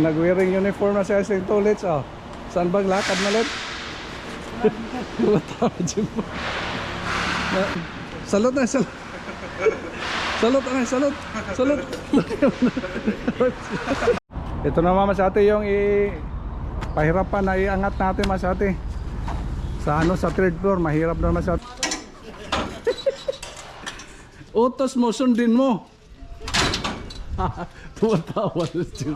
Nag-wearing uniform na siya sa Tulits. Oh. Saan ba lakad na ulit? Salot na, salot. Salot na, salot. Salot. Ito naman Masate yung pahirapan na iangat natin Masate. Sa ano, sa third floor, mahirap na Masate. Utos mo, sundin mo. Tumatawa na siya.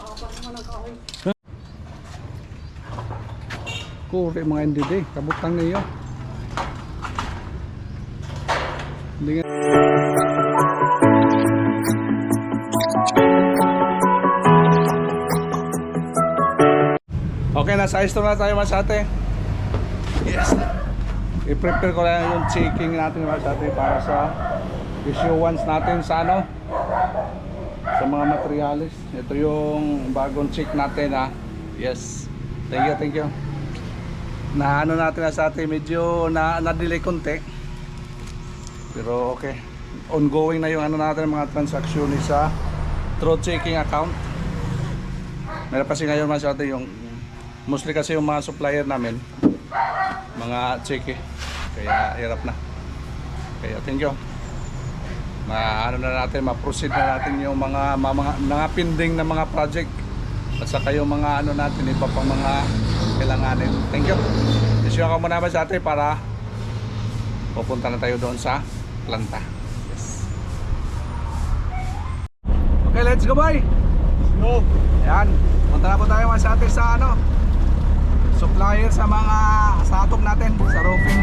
Kuri mga NDD, kabutang niyo. Hindi nga. Okay, nasa store na tayo Masate. Yes. I-prepare ko lang yung checking natin Masate para sa issuance natin sa ano, sa mga materials. Ito yung bagong check natin ha. Yes. Thank you. Na ano natin na sa atin, medyo na-delay konti. Pero okay. Ongoing na yung ano natin, mga transaksyon sa through checking account. Meron kasi ngayon sa atin yung mostly kasi yung mga supplier namin mga check kaya hirap na. Kaya thank you. Ano na natin, ma-proceed na natin yung mga pending na mga project at saka yung mga ano natin, iba pang mga kailanganin. Thank you. Issue ako muna sa atin para pupunta na tayo doon sa planta. Yes. Okay, let's go boy. Let's go. Yan, punta na po tayo sa atin sa ano, supplier sa mga sa atop natin, sa roofing.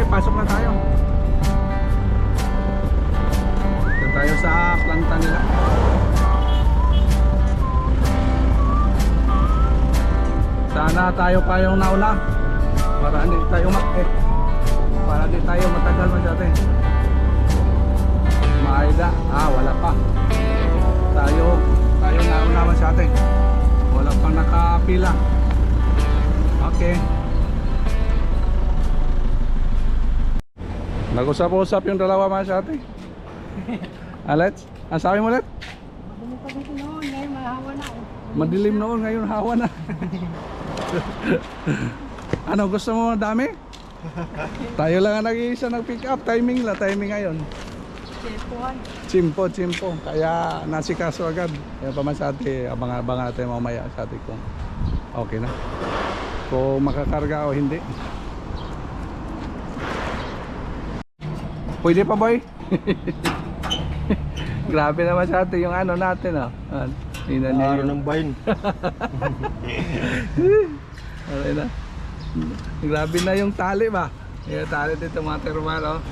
Pasok na tayo. Dito tayo sa planta nila. Sana tayo pa yung nauna para hindi tayo para hindi tayo matagal masyado. Maida, wala pa. Tayo nauna masyado. Wala pang nakapila. Okay. Nag-usap-usap yung dalawa Masate. Alets? Ang sabi mo ulit? Noon, ngayon mahawa na ako. Madilim noon, ngayon hawa na. Ano, gusto mo dami? Tayo lang ang nag-iisa nag-pick up. Timing ngayon. Chimpo. Kaya nasikaso agad. Kaya pa Masate, abang-abang natin mamaya sa atin kung okay na. Kung makakarga o hindi. Pwede pa boy? Grabe naman sa atin yung ano natin Araw ng bahin. Okay na. Grabe na yung tali ba? Yung tali dito mga termal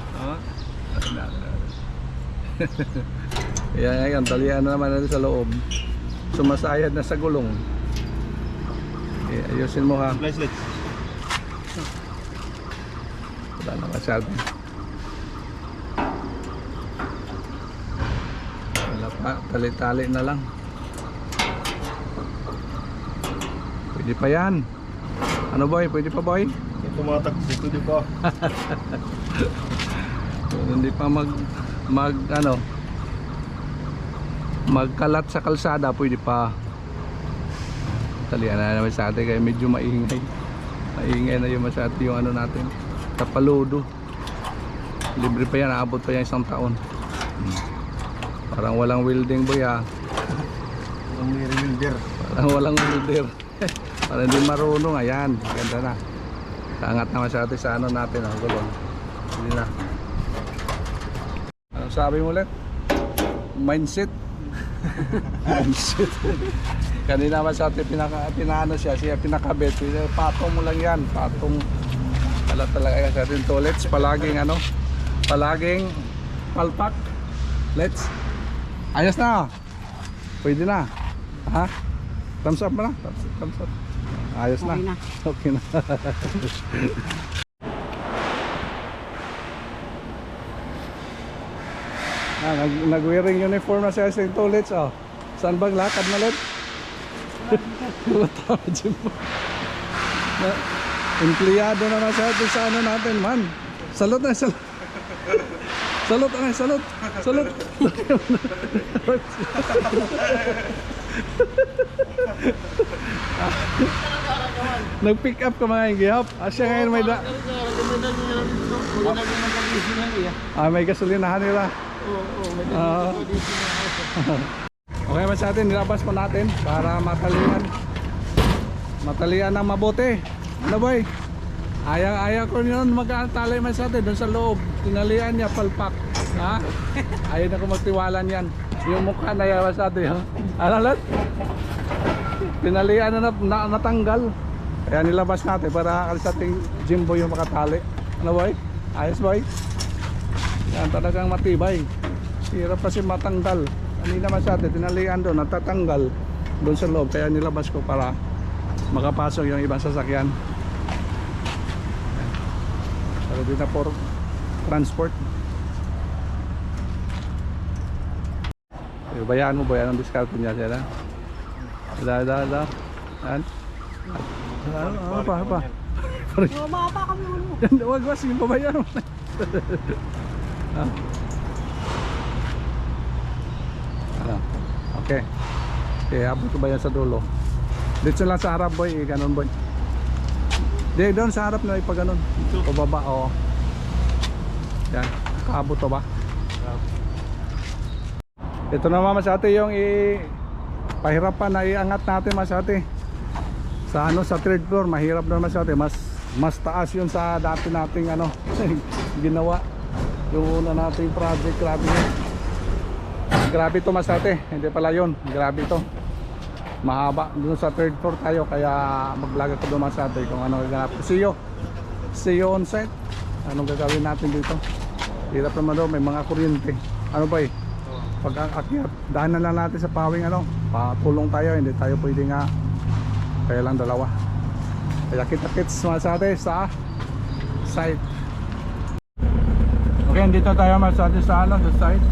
Yan ngayon, talian na naman natin sa loob. Sumasayad na sa gulong. Ayusin mo ha. Let's. Wala na masyado. Tali-tali na lang. Pwede pa yan. Ano boy? Pwede pa boy? Ito mga taxi, pwede pa. Hindi pa magkalat sa kalsada, pwede pa. Talian na naman sa atin kaya medyo maingay. Maingay na yung masyado yung ano natin. Tapaludo. Libre pa yan, aabot pa yan 1 taon. Parang walang welding boy ah. Ang may remilder. Parang walang welder. Parang hindi marunong. Ayan, ganda na. Kaangat na masyado sa ano natin ang gulong. Hindi na. Ano sabi mo ulit? Mindset. Mindset. Kanina masyado pinano siya pinakabit. Patong mo lang yan. Patong. Wala talaga sa atin to. Let's palaging ano. Palaging palpak. Let's. Ayos na. Pwede na. Ha? Thumbs up mo na. Thumbs up. Ayos na. Okay na. Okay na. Nag-wearing uniform na siya sa toilets. Oh. Saan ba lakad na ulit? Empleyado naman siya sa ano natin man. Salot na salot. Salot na salot. Salot. Nag-pick up ka mga hingihap. Asya ngayon may may gasolinahan nila. Okay ba sa atin, nilabas pa natin para matalian ng mabuti. Ano boy? Ayaw ko yun mag-antali man sa atin doon sa loob. Tinalian niya palpak. Ha? Ayaw na ko magtiwala niyan. Yung mukha na yawa sa atin. Ha? Ano lang? Tinalian na natanggal. Kaya nilabas natin para sa ating Jimbo yung makatali. Ano boy? Ayos boy? Yan talagang matibay. Hirap kasi matanggal. Hindi naman sa atin, tinalian doon, natatanggal doon sa loob. Kaya nilabas ko para makapasok yung ibang sasakyan. Pero din na for transport. Bayaan mo boy, anong discount niya siya? Da. Yan. Ano pa? Mababa kami ulo. Huwag was, yung babayaan mo. Okay. Okay, abot ko ba yan sa dulo? Dito lang sa harap boy, ganon boy. Di, doon sa harap na ipag ganon. Pababa, oo. Yan, kaabot to ba? Ito naman masate yung pahirapan na iangat natin masate. Sa ano, sa third floor, mahirap na masate. Mas taas yun sa dati nating ano, ginawa. Yung una nating project, grabe to masate, hindi pala yun, grabe to, mahaba. Doon sa third floor tayo, kaya mag-vlog ako doon masate kung ano gaganap. See you on site. Anong gagawin natin dito? Hirap naman doon, may mga kuryente. Ano ba eh, pag akyat, daanan lang natin sa pawing ano, patulong tayo, hindi tayo pwede nga kaya lang dalawa. Kaya kita-kits masate sa site. Okay, dito tayo masate sa ano, sa site.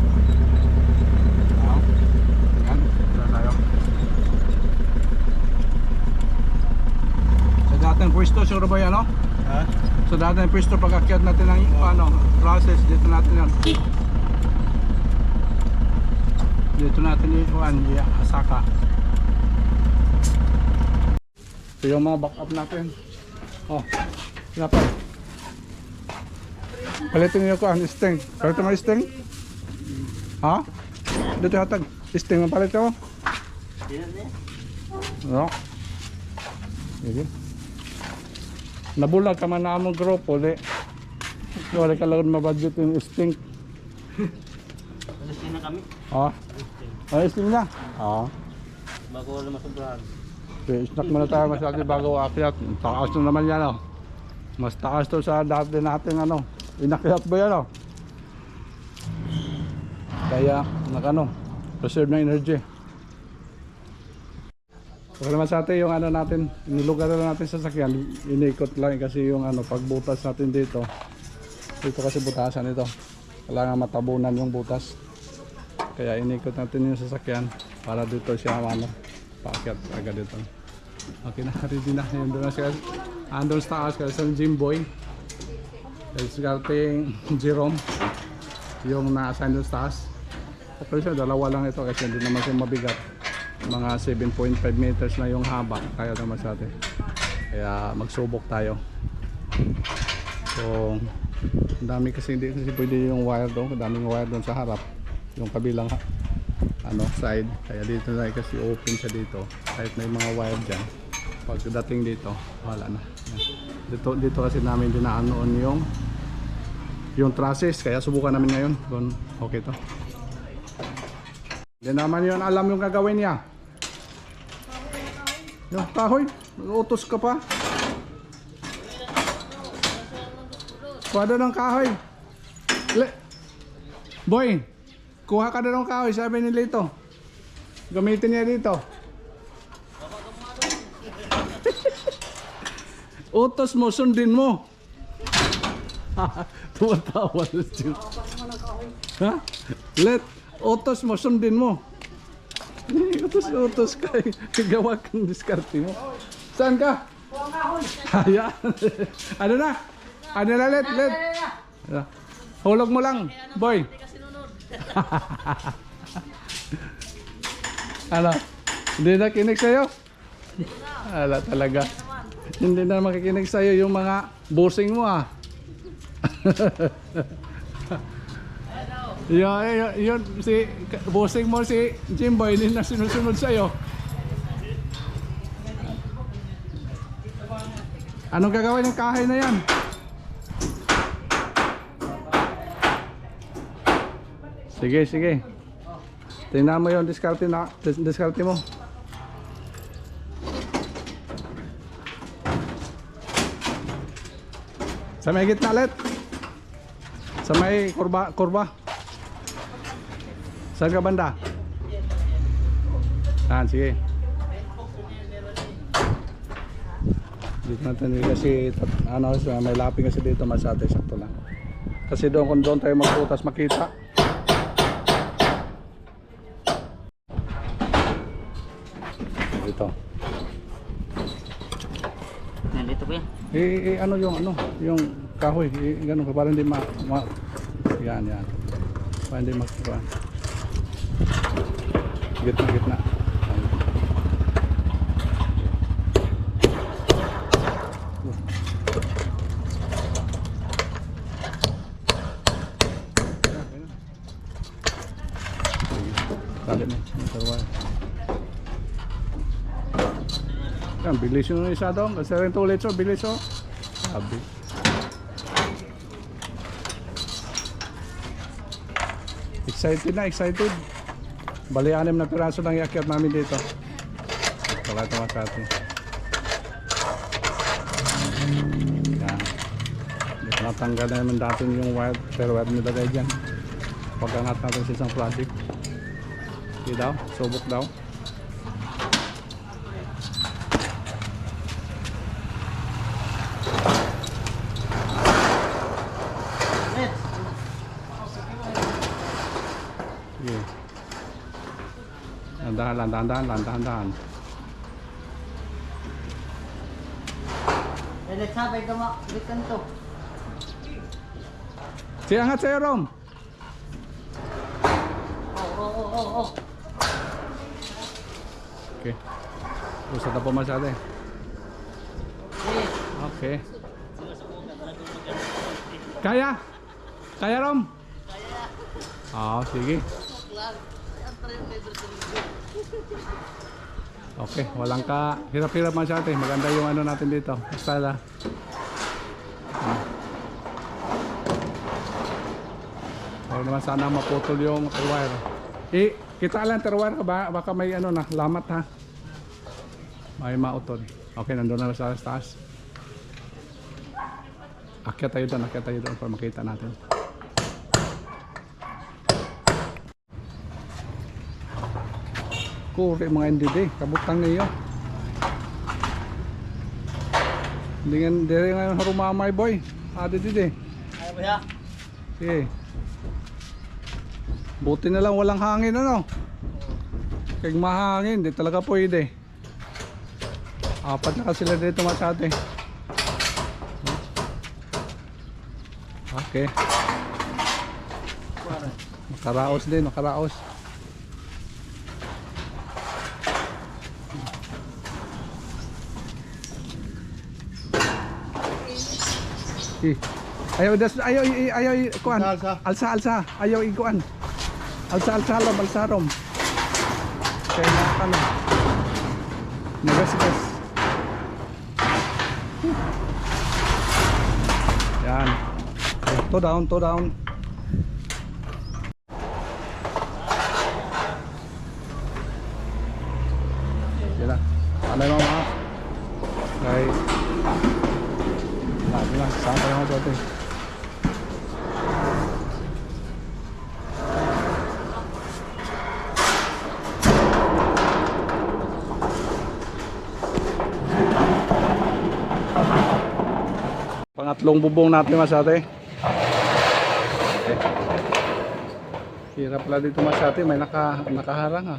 Dating pwesto, sure ba yan, no? Ha? So dating pwesto, pag-akyat natin ng ano, process, dito natin yan. Dito natin yung asaka. So yung mga backup natin. Oh, dapat palitin nyo ko ang sting. Palitin mo yung sting? Ha? Dito hatag sting mo palit ko? No. Sige. Nabulag ka man na among grupo, di. Wala ka lang mabudget yung sting. Alastin na kami. Sting na? Bago wala masobrahan. Okay, snack muna tayo masyado bago akyat. Taas na naman yan, oh. Mas taas to sa dati natin, ano. Inakyat ba yan, oh. Kaya, nakano, preserve na energy. Okay naman sa atin yung ano natin, nilugar na natin sa sakyan, inikot lang kasi yung ano, pagbutas natin dito kasi butasan ito, kailangan matabunan yung butas, kaya inikot natin yung sasakyan para dito siya ano, paakyat agad dito. Okay na, ready na, yun doon na siya, andun sa taas kasi sa Jimboy, it's gating Jerome, yung na-assign doon sa taas. Okay siya, dalawa lang ito kasi hindi naman siya mabigat. Mga 7.5 meters na yung haba, kaya naman sa atin. Kaya magsubok tayo. So ang dami kasi, hindi kasi pwede yung wire doon, daming wire doon sa harap, yung kabilang side. Kaya dito na kasi open siya dito, kahit may mga wire dyan. Pagdating dito wala na. Dito kasi namin dinaan noon yung trusses, kaya subukan namin ngayon kung okay to. Hindi naman yun alam yung gagawin niya. Yung kahoy, utos ka pa. Kuha ng kahoy. Boy, kuha ka na ng kahoy, sabi ni Lito. Gamitin niya dito. Utos mo, sundin mo. Tumatawa na siya. Ha? Utos mo, sundin mo. Utos ka. Gawa kang diskarte mo. Saan ka? Ayan. Ano na? Ano na, let. Hulog mo lang, boy. Ano? Hindi na kinig sa'yo? Ala talaga. Hindi na makikinig sa'yo yung mga bossing mo yun si bossing mo, si Jimboy, hindi na sinusunod sa'yo. Anong gagawin ng kahoy na yan? Sige. Tingnan mo yung diskarte mo. Sa may gitna ulit. Sa may kurba. Saan ka banda? Sige. Dito natin kasi may laping kasi dito, masate sakto lang. Kasi kung doon tayo magbutas makita. Dito. Nandito ba yan? Yung kahoy, ganun para hindi yan. Para hindi makuha. Gitna. Tali mo, tarwal. Yan, bilis yung isa doon. Kasi rin ulit bilis Sabi. Excited. Bali 6 na piraso lang iakyat namin dito. Wala ito masati. Yan. Natanggal na naman dati yung wire, pero wire nilagay dyan. Pag-angat natin sa isang project. Hindi daw, subok daw. Sige. Landahan. Let's sabay gawa, bitan to. Sige, angat sa'yo, Rom. Oh. Okay. Gusto na po masyado eh. Okay. Kaya, Rom? Sige. Okay, walang ka hirap-hirap masyado eh. Maganda yung natin dito. Style Huwag naman sana maputol yung wire. Kita lang terwire ka ba? Baka may lamat ha. May mautol. Okay, nandun na sa taas. Akyat tayo doon para makita natin. Kuri mga NDD, kabutang niyo. Hindi nga harumamay boy. Didi. Ay ba? Sige. Buti na lang walang hangin Kaya mahangin, di talaga pwede. 4 na kasi sila dito masyado. Okay. Makaraos din. Ayaw ikuan. Alsa. Alsa. Ayaw ikuan. Alsa rom, alsa rom. Kaya na ano. Nagas. Yan. Toe down. Yan na. Ano yung mga? Okay. Lagi na. Saan tayo mga sote? Pangatlong bubong natin masate. Okay. Hirap pala dito masate, may nakaharang ha.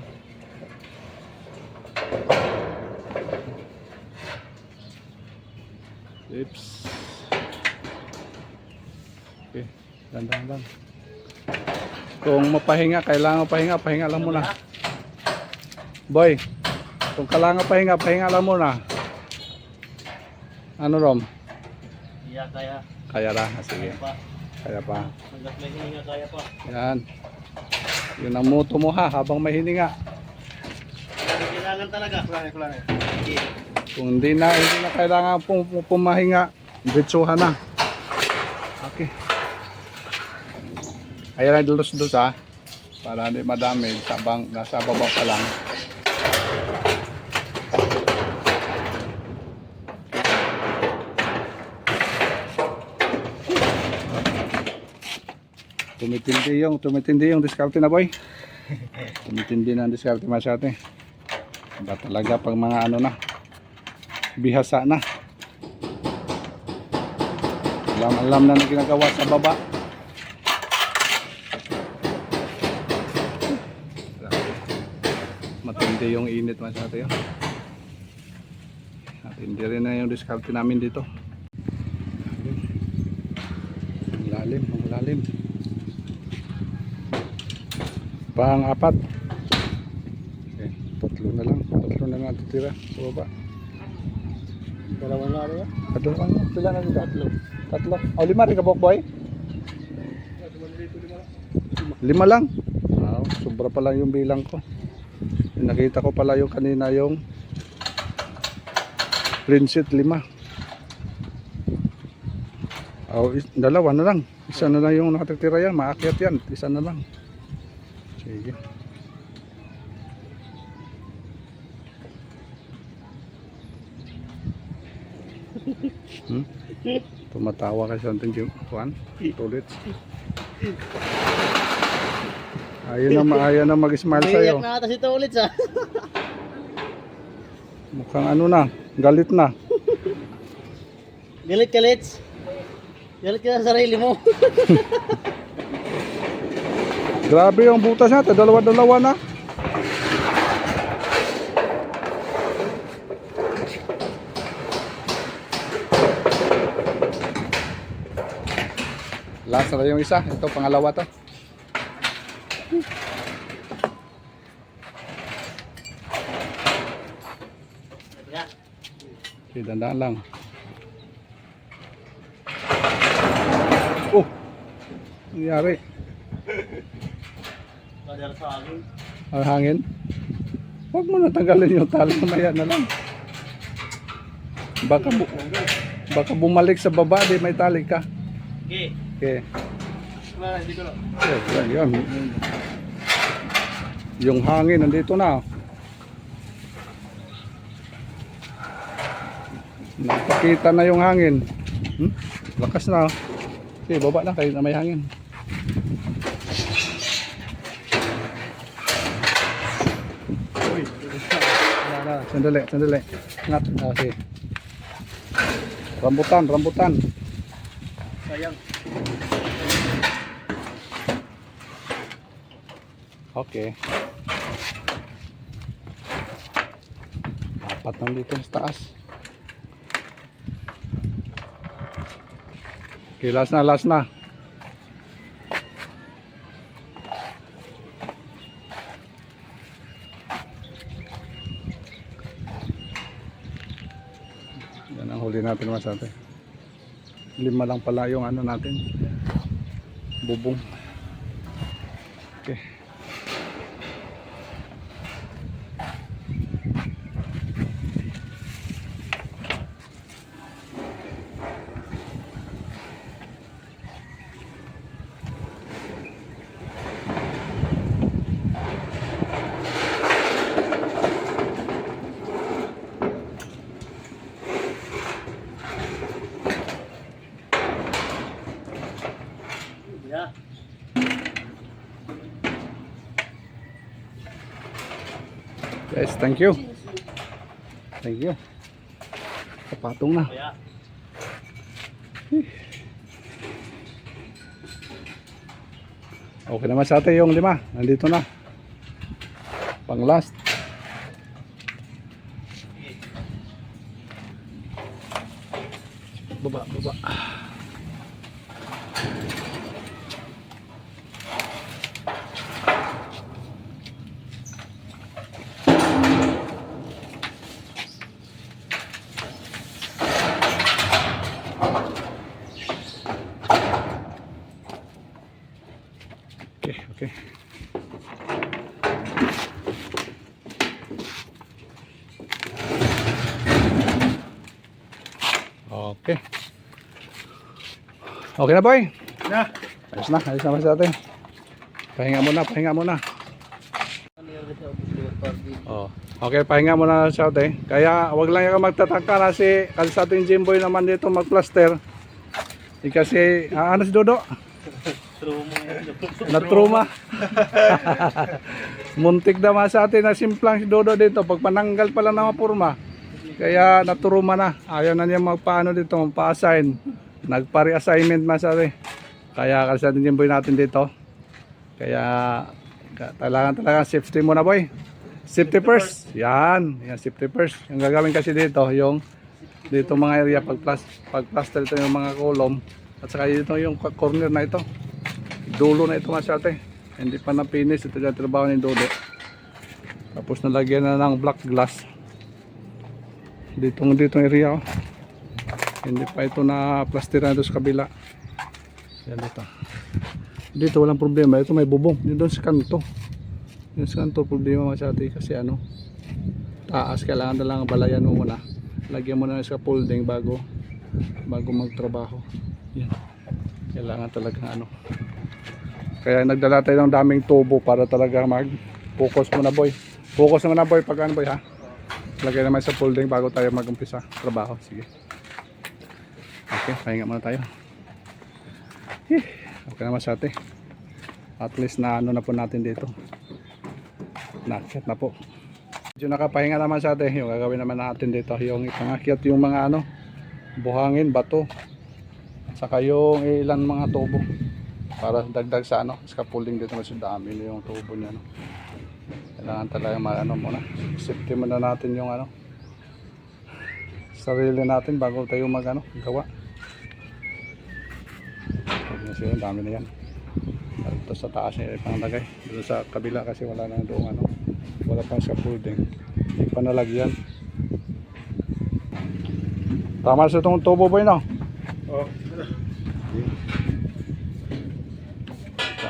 Oops. Okay, dandan. Kung mapahinga, kailangan pahinga lang muna. Boy, kung kailangan pahinga lang muna. Ano Rom? Iya, kaya. Kaya na, sige. Pa. Kaya pa. Hanggat may hininga, kaya pa. Yan. Yun ang muto mo ha, habang may hininga. Kailangan talaga. Kulang. Kung hindi na kailangan pumahinga, ditsuhan na. Okay. Ayan ang dos ha. Para hindi madami, nasa baba pa lang. Tumitindi yung diskarte na boy. Tumitindi na ang diskarte masyate. Ba talaga pag mga ano na, bihasa na. Alam na ginagawa sa baba. Matindi yung init masyate yun. Matindi rin na yung diskarte namin dito. Ang lalim. Pang-apat. Okay, tatlo na lang titira sa baba. Dalawang laro ya. Pila na dito? Tatlo. O, 5 rin ka boy? 5 lang. Wow, sobra pa lang yung bilang ko. Nakita ko pala yung kanina yung prinsip 5. O, dalawa na lang. Isa na lang yung nakatitira yan. Maakyat yan. Isa na lang. Sige. Tumatawa kasi sa ating Juan. Tulit. Ayaw na mag-smile sa'yo. Iyak na ata si Tulit sa. Mukhang ano na. Galit na. Galit ka, Lits. Galit ka sa sarili mo. Grabe yung butas natin. Dalawa-dalawa na. Last na yung isa. Ito, pangalawa to. Okay, dandaan lang. Oh! Nangyari. Kadar sa akin. Ang hangin. Huwag mo natanggalin yung tali. Maya na lang. Baka bumalik sa baba. Di may tali ka. Okay. Okay. Wala, hindi ko lang. Yan. Yung hangin nandito na. Nakakita na yung hangin. Lakas na. Okay, baba na kahit na may hangin. Sandali. Ingat. Okay. Rambutan. Sayang. Okay. Apat nandito sa taas. Okay, last na. Yan ang huli natin masate. 5 lang pala yung ano natin, bubong. Okay. Yeah. Guys, thank you. Thank you. Kapatong na. Yeah. Okay naman sa atin yung 5. Nandito na. Pang last. Baba, baba. Okay, okay. Okay. Okay na, boy. Yeah. Ayos na sa atin. Pahinga muna, pahinga muna. Oh. Okay, pahinga muna sa atin. Kaya wag lang yung magtataka na kasi sa ating Jimboy naman dito mag-plaster. Kasi ano si Dodo? Na-trauma. Muntik naman sa atin na simplang si Dodo dito. Pag pananggal pala ng mapurma, kaya na-trauma na. Ayaw na niya magpaano dito, magpa-assign. Nagpa-reassignment man sa atin. Kaya kasi atin yung boy natin dito. Kaya talaga safety muna, boy. Safety first. Yan safety first. Yung gagawin kasi dito, yung dito mga area pag-plaster ito yung mga kolom. At saka dito yung corner na ito. Dulo na ito masyate. Hindi pa na-finish. Ito yung trabaho ni Dodo. Tapos nalagyan na ng black glass. Ditong area. Oh. Hindi pa ito na plasteran doon sa kabila. Yan dito. Dito walang problema. Ito may bubong. Dito sa kanto. Yung sa kanto problema masyate kasi ano. Taas. Kailangan na lang balayan mo muna. Lagyan mo na sa folding bago magtrabaho. Yan. Kailangan talaga ano. Kaya nagdala tayo ng daming tubo para talaga mag-focus muna, boy. Focus muna, boy, pag ano, boy, ha. Lagay naman sa folding bago tayo mag-umpisa trabaho. Sige. Okay, pahinga muna tayo. Okay naman sa atin. At least na ano na po natin dito. Nakit na po. Medyo nakapahinga naman sa atin. Yung gagawin naman natin dito, yung ipangakyat yung mga ano, buhangin, bato. Saka yung ilan mga tubo. Para dagdag sa ano, scaffolding dito mas dami na yung tubo niya, no. Kailangan talaga ano muna. Safety muna natin yung ano, sarili natin bago tayo gawa. Kasi dami na yan. Ito sa taas niya ipanglagay. Dito sa kabila kasi wala na doon ano. Wala pang scaffolding. Hindi pa nalagyan. Tama sa itong tubo, boy, no? Oh.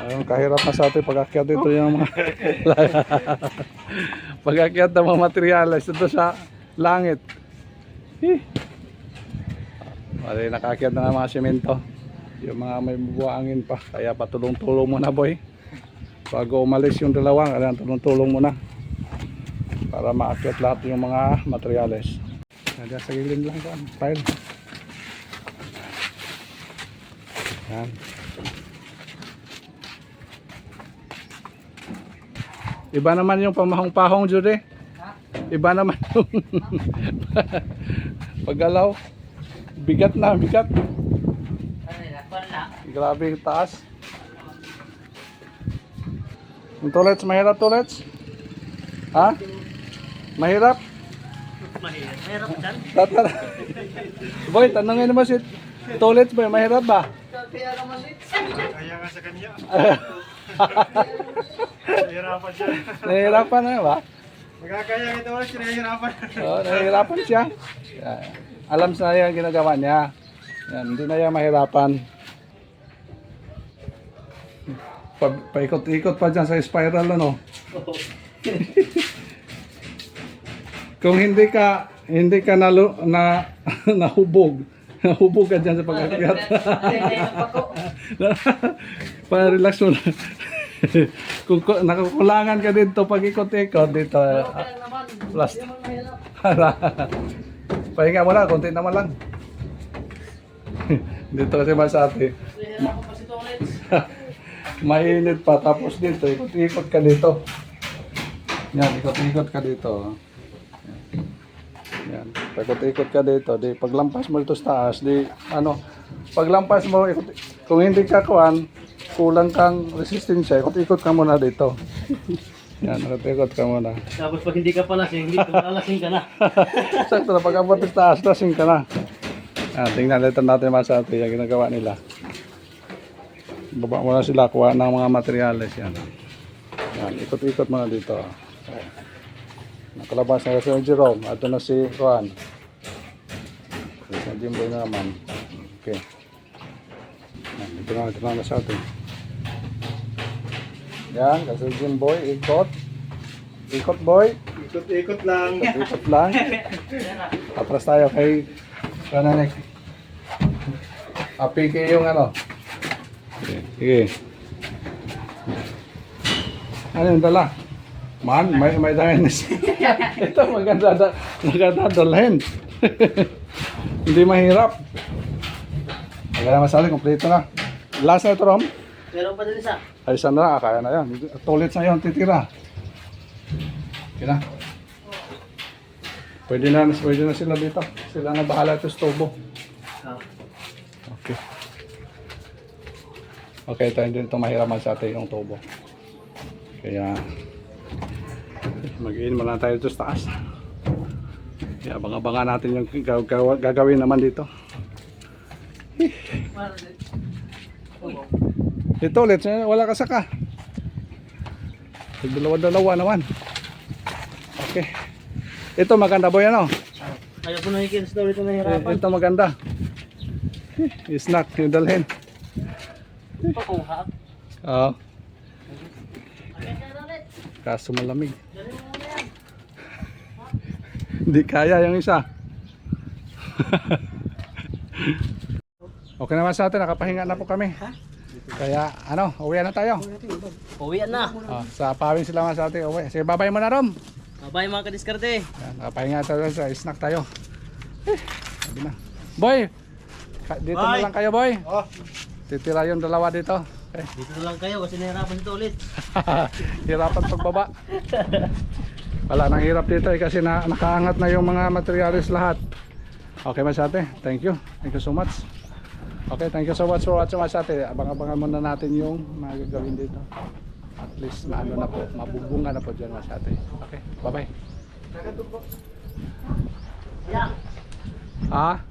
Ayun, kahirap na sa atin pag-akyat dito yung mga pag-akyat ng mga materyales dito sa langit. Wala, nakakyat na ng mga semento. Yung mga may buwangin pa. Kaya patulong-tulong muna, boy. Bago umalis yung dalawang, kailangan tulong-tulong muna. Para maakyat lahat yung mga materyales. Kaya sa gilid lang ko, file. Yan. Iba naman yung pamahong-pahong, Judy. Iba naman yung paggalaw. Bigat na, bigat. Grabe yung taas. Yung toilets, mahirap toilets? Ha? Mahirap? Mahirap dyan. Boy, tanongin naman si toilets, boy, mahirap ba? Kaya nga sa kanya. Nahihirapan siya. Nahihirapan na ba? Magkakaya ito ulit, nahihirapan. Oo, nahihirapan siya. Alam sa niya ang ginagawa niya. Yan, hindi na yan mahirapan. Paikot-ikot pa dyan sa spiral, ano? Kung hindi ka nahubog ka dyan sa pag-akyat. Para relax mo na. Kung nakakulangan ka dito pag ikot-ikot dito. Plus. Pahinga mo lang, konti naman lang. Dito kasi Masate. Mainit pa, tapos dito, ikot-ikot ka dito. Yan, ikot-ikot ka dito. Yan, ikot-ikot ka dito. Di, paglampas mo dito sa taas, di, ano, paglampas mo, kung hindi ka kuhan, kulang kang resistensya, ikot-ikot ka muna dito. Yan, ikot-ikot ka muna. Tapos pag hindi ka pa lasing, hindi ka lasing ka na. Sakto na, pag abot sa taas, lasing ka na. Tingnan natin Masate, yung ginagawa nila. Baba mo na sila, kuha ng mga materyales yan. Yan, ikot-ikot mga dito. Nakalabas na si Jerome. Ito na si Juan. Si Jimboy na naman. Okay. Yan, ito na sa atin. Yan, kasi Jimboy, ikot. Ikot boy. Ikot-ikot lang. Ikot lang. Atras tayo kay Kananek. Apike yung ano. Sige. Ano yung dala? Man, may dalhin. Ito maganda dalhin. Hindi mahirap. Maganda masali, kompleto na. Last na ito, Rom? Meron pa din isa. Ay, isa na, kaya na yan. Tulit na yun, titira. Okay na. Pwede na sila dito. Sila na bahala ito sa tubo. Okay. Okay, ito hindi ito mahiraman sa atin yung tubo. Kaya mag-in muna tayo dito sa taas. Kaya abang-abangan natin yung gagawin naman dito. Ito ulit, wala ka saka. Dalawa-dalawa naman. Okay. Ito maganda boy ano? Ayaw ko nakikin story ito nahirapan. Ito maganda. Snack yung dalhin. Pakuha. Oo. Kaso malamig. Hindi kaya yung isa. Okay naman sa atin, nakapahinga na po kami. Kaya ano, uwi na tayo. Uwi na. Sa pawin sila mga sa atin, uwi. Sige, babay mo na Rom. Bye mga kadiskarte. Yan, nakapahinga tayo sa snack tayo. Sabi na. Boy, dito na Bye. lang kayo boy. Titira yung dalawa dito. Okay. Dito na lang kayo kasi nahirapan ito ulit. Hirapan pagbaba. Wala nang hirap dito kasi nakaangat na yung mga materials lahat. Okay Masate, thank you so much. Okay, thank you so much for watching Masate. Abang-abangan muna natin yung magagawin dito. At least na ano na po, mabubunga na po dyan Masate. Okay, bye bye. Yeah. Ah?